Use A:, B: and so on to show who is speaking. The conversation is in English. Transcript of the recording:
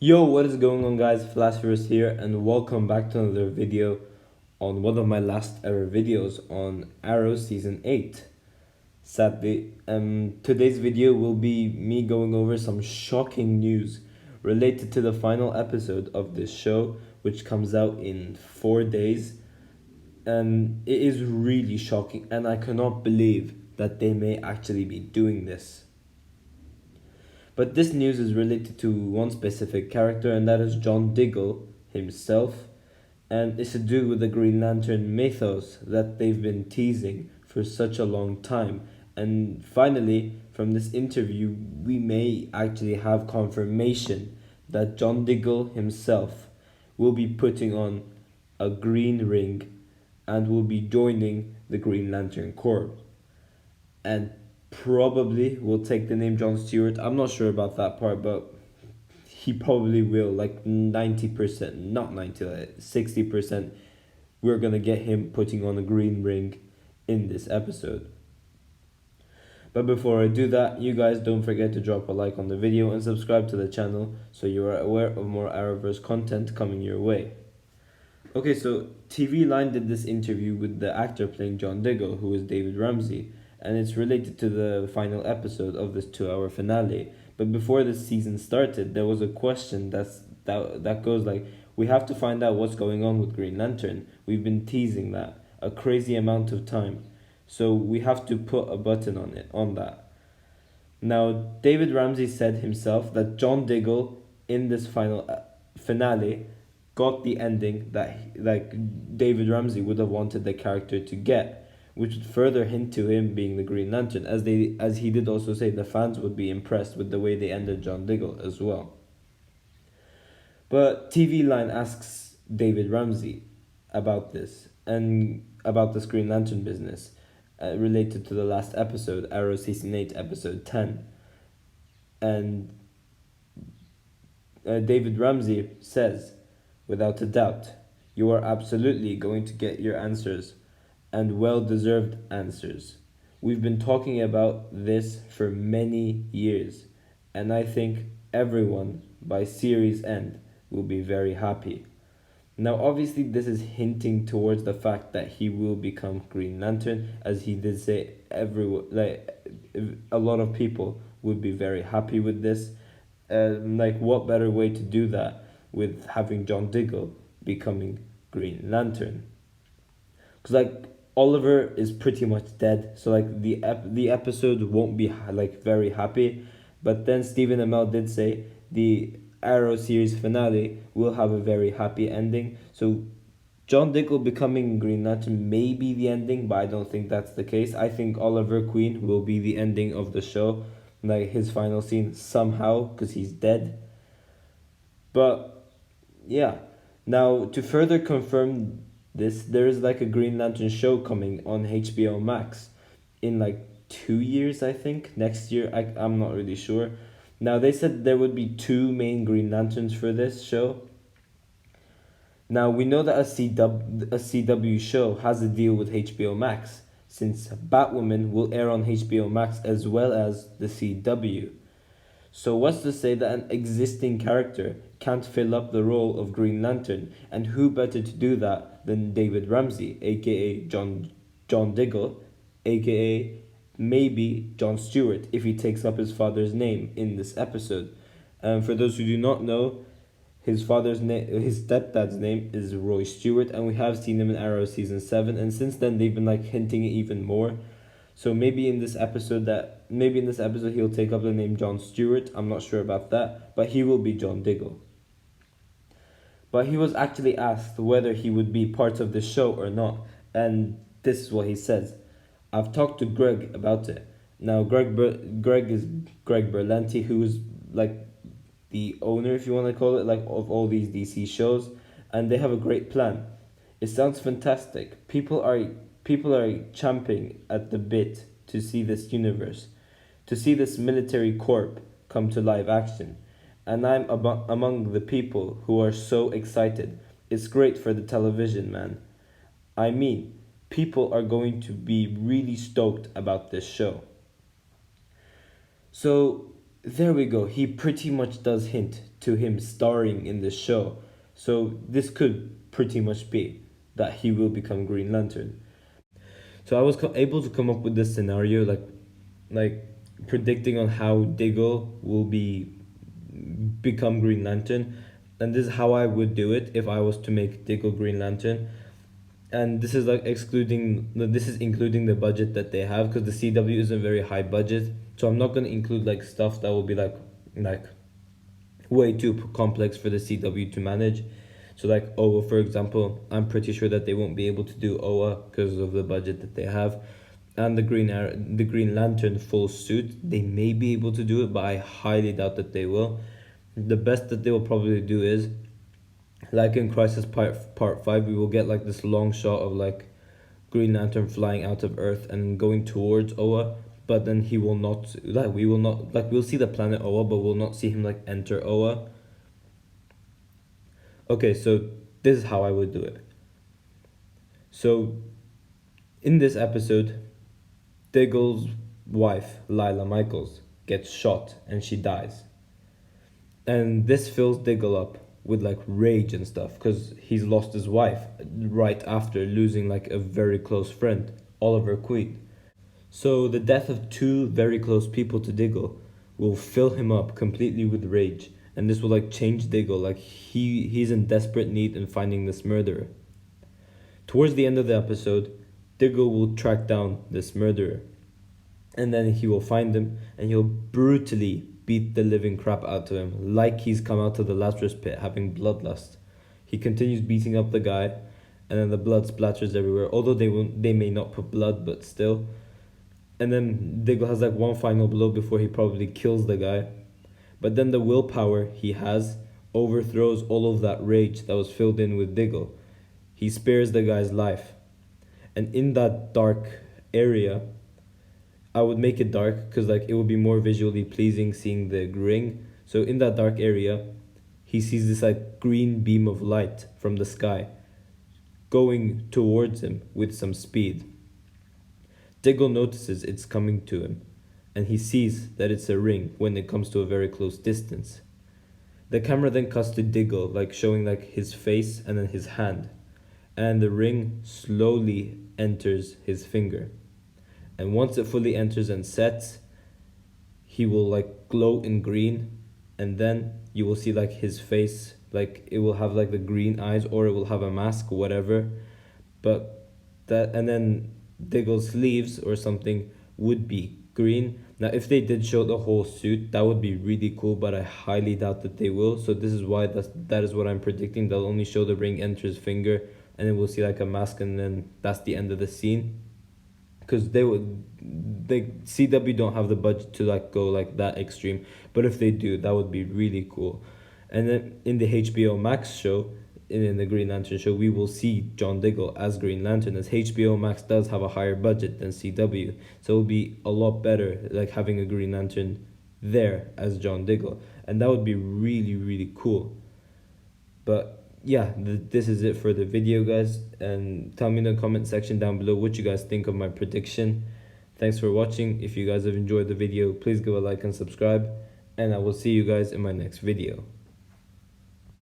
A: Yo, what is going on, guys? Flashverse here, and welcome back to another video on one of my last ever videos on Arrow Season 8. Sadly, today's video will be me going over some shocking news related to the final episode of this show, which comes out in 4 days. And it is really shocking, and I cannot believe that they may actually be doing this. But this news is related to one specific character, and that is John Diggle himself, and it's to do with the Green Lantern mythos that they've been teasing for such a long time. And finally, from this interview, we may actually have confirmation that John Diggle himself will be putting on a green ring and will be joining the Green Lantern Corps. And probably will take the name John Stewart. I'm not sure about that part, but he probably will. Like 90%, not 90, like 60%. We're gonna get him putting on a green ring in this episode. But before I do that, you guys don't forget to drop a like on the video and subscribe to the channel so you are aware of more Arrowverse content coming your way. Okay, so TV Line did this interview with the actor playing John Diggle, who is David Ramsey, and it's related to the final episode of this 2 hour finale. But before this season started, there was a question that goes like, we have to find out what's going on with Green Lantern. We've been teasing that a crazy amount of time, so we have to put a button on that. Now, David Ramsey said himself that John Diggle in this final finale got the ending that David Ramsey would have wanted the character to get, which would further hint to him being the Green Lantern, as he did also say the fans would be impressed with the way they ended John Diggle as well. But TV Line asks David Ramsey about this and about this Green Lantern business related to the last episode, Arrow Season 8, Episode 10. And David Ramsey says, without a doubt, you are absolutely going to get your answers, and well-deserved answers. We've been talking about this for many years, and I think everyone, by series end, will be very happy. Now, obviously, this is hinting towards the fact that he will become Green Lantern, as he did say. A lot of people would be very happy with this. What better way to do that with having John Diggle becoming Green Lantern? Because Oliver is pretty much dead, so the episode won't be very happy. But then Stephen Amell did say the Arrow series finale will have a very happy ending. So John Diggle becoming Green Lantern may be the ending, but I don't think that's the case. I think Oliver Queen will be the ending of the show, like his final scene somehow, because he's dead. But yeah, now to further confirm this, there is a Green Lantern show coming on HBO Max in 2 years, I think. Next year, I'm not really sure. Now, they said there would be two main Green Lanterns for this show. Now, we know that a CW show has a deal with HBO Max, since Batwoman will air on HBO Max as well as the CW. So what's to say that an existing character can't fill up the role of Green Lantern, and who better to do that than David Ramsey, aka John Diggle, aka maybe John Stewart, if he takes up his father's name in this episode. For those who do not know, his stepdad's name is Roy Stewart, and we have seen him in Arrow Season 7, and since then they've been hinting it even more. So maybe in this episode he'll take up the name John Stewart. I'm not sure about that, but he will be John Diggle. But he was actually asked whether he would be part of the show or not, and this is what he says. I've talked to Greg about it. Now, Greg is Greg Berlanti, who is the owner, if you want to call it, of all these DC shows, and they have a great plan. It sounds fantastic. People are champing at the bit to see this universe, to see this military corp come to live action, and I'm among the people who are so excited. It's great for the television, man. I mean, people are going to be really stoked about this show. So there we go. He pretty much does hint to him starring in the show. So this could pretty much be that he will become Green Lantern. So I was able to come up with this scenario, like predicting on how Diggle will become Green Lantern, and this is how I would do it if I was to make Diggle Green Lantern. And this is this is including the budget that they have, because the CW is a very high budget. So I'm not going to include like stuff that will be like way too complex for the CW to manage. So like OA, for example, I'm pretty sure that they won't be able to do OA because of the budget that they have. And the Green Lantern full suit, they may be able to do it, but I highly doubt that they will. The best that they will probably do is, like in Crisis Part 5, we will get like this long shot of like Green Lantern flying out of Earth and going towards Oa, but then he will not, like we will not, like we'll see the planet Oa, but we'll not see him like enter Oa. Okay, so this is how I would do it. So in this episode, Diggle's wife, Lila Michaels, gets shot and she dies. And this fills Diggle up with like rage and stuff, because he's lost his wife right after losing like a very close friend, Oliver Queen. So the death of two very close people to Diggle will fill him up completely with rage, and this will like change Diggle. Like he's in desperate need in finding this murderer. Towards the end of the episode, Diggle will track down this murderer, and then he will find him and he'll brutally beat the living crap out of him, like he's come out of the Lazarus pit having bloodlust. He continues beating up the guy, and then the blood splatters everywhere. Although they may not put blood, but still. And then Diggle has like one final blow before he probably kills the guy. But then the willpower he has overthrows all of that rage that was filled in with Diggle. He spares the guy's life. And in that dark area, I would make it dark because like it would be more visually pleasing seeing the ring. So in that dark area, he sees this like green beam of light from the sky going towards him with some speed. Diggle notices it's coming to him, and he sees that it's a ring when it comes to a very close distance. The camera then cuts to Diggle, like showing like his face and then his hand, and the ring slowly enters his finger. And once it fully enters and sets, he will like glow in green, and then you will see like his face, like it will have like the green eyes, or it will have a mask, whatever. But that, and then Diggle's sleeves or something would be green. Now if they did show the whole suit, that would be really cool, but I highly doubt that they will. So this is why that is what I'm predicting. They'll only show the ring enter his finger, and then we'll see like a mask, and then that's the end of the scene. Because they CW don't have the budget to like go like that extreme, but if they do, that would be really cool. And then in the HBO Max show, in the Green Lantern show, we will see John Diggle as Green Lantern, as HBO Max does have a higher budget than CW, so it'll be a lot better like having a Green Lantern there as John Diggle, and that would be really, really cool. But yeah, this is it for the video, guys, and tell me in the comment section down below what you guys think of my prediction. Thanks for watching. If you guys have enjoyed the video, please give a like and subscribe, and I will see you guys in my next video.